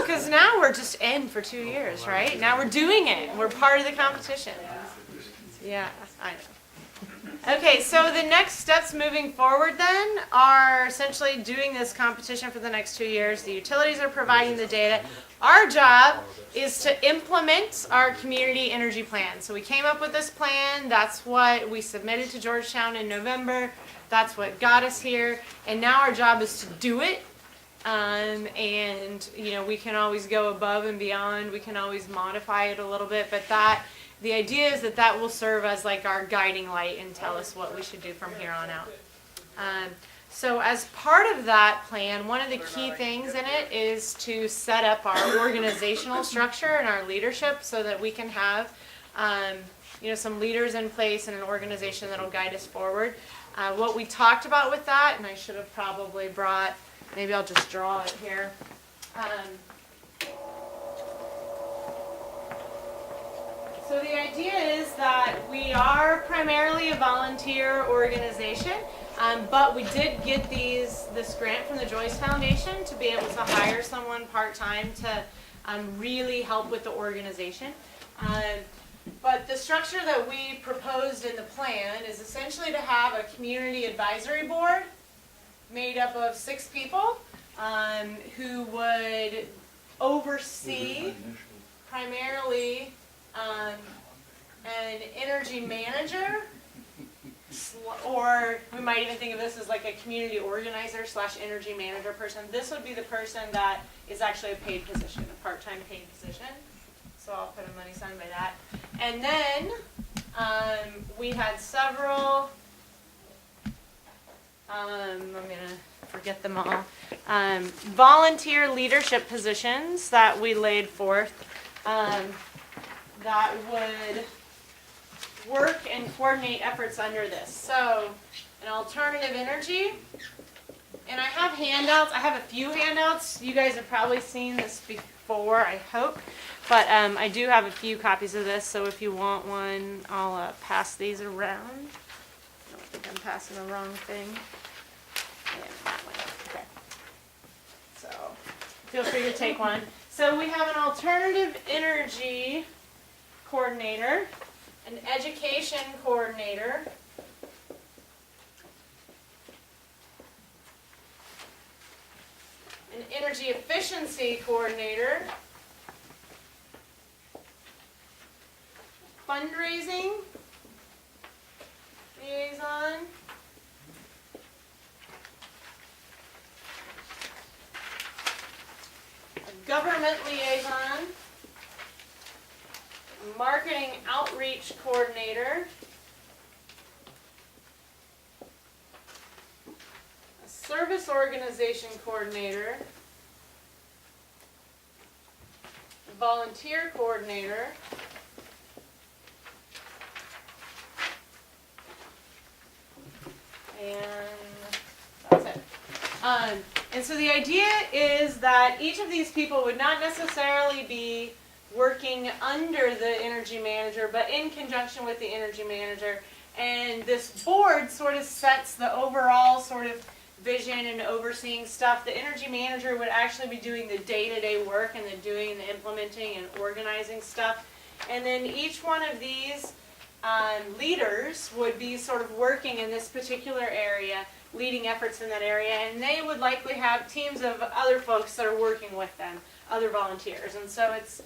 because now we're just in for 2 years, right? Now we're doing it. We're part of the competition. Yeah, I know. Okay, so the next steps moving forward then are essentially doing this competition for the next 2 years. The utilities are providing the data. Our job is to implement our community energy plan. So we came up with this plan. That's what we submitted to Georgetown in November. That's what got us here. And now our job is to do it. And you know, we can always go above and beyond. We can always modify it a little bit, but the idea is that that will serve as like our guiding light and tell us what we should do from here on out. So as part of that plan, one of the key things in it is to set up our organizational structure and our leadership so that we can have you know, some leaders in place and an organization that will guide us forward. What we talked about with that, and I should have probably brought, maybe I'll just draw it here. So the idea is that we are primarily a volunteer organization, but we did get this grant from the Joyce Foundation to be able to hire someone part-time to really help with the organization. But the structure that we proposed in the plan is essentially to have a community advisory board made up of 6 people who would oversee primarily an energy manager, or we might even think of this as like a community organizer / energy manager person. This would be the person that is actually a paid position, a part-time paid position. So I'll put a money sign by that. And then we had several, I'm going to forget them all, volunteer leadership positions that we laid forth that would work and coordinate efforts under this. So an alternative energy, and I have handouts. I have a few handouts. You guys have probably seen this before, I hope. But I do have a few copies of this, so if you want one, I'll pass these around. I don't think I'm passing the wrong thing. Yeah, that one. Okay. So feel free to take one. So we have an alternative energy coordinator, an education coordinator, an energy efficiency coordinator, fundraising liaison, a government liaison, a marketing outreach coordinator, a service organization coordinator, a volunteer coordinator, and that's it. And so the idea is that each of these people would not necessarily be working under the energy manager, but in conjunction with the energy manager. And this board sort of sets the overall sort of vision and overseeing stuff. The energy manager would actually be doing the day-to-day work and the doing the implementing and organizing stuff. And then each one of these leaders would be sort of working in this particular area, leading efforts in that area, and they would likely have teams of other folks that are working with them, other volunteers. And so it's,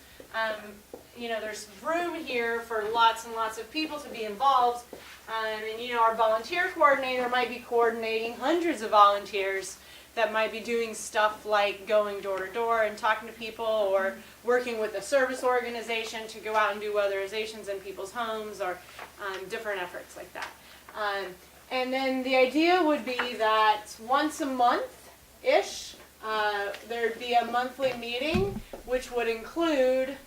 you know, there's room here for lots and lots of people to be involved. And, you know, our volunteer coordinator might be coordinating hundreds of volunteers that might be doing stuff like going door to door and talking to people, or working with a service organization to go out and do weatherizations in people's homes, or different efforts like that. And then the idea would be that once a month-ish, there'd be a monthly meeting, which would include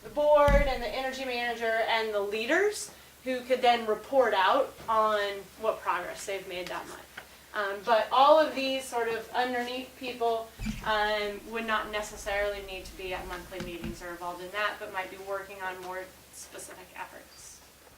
the board and the energy manager and the leaders, who could then report out on what progress they've made that month. But all of these sort of underneath people would not necessarily need to be at monthly meetings or involved in that, but might be working on more specific efforts.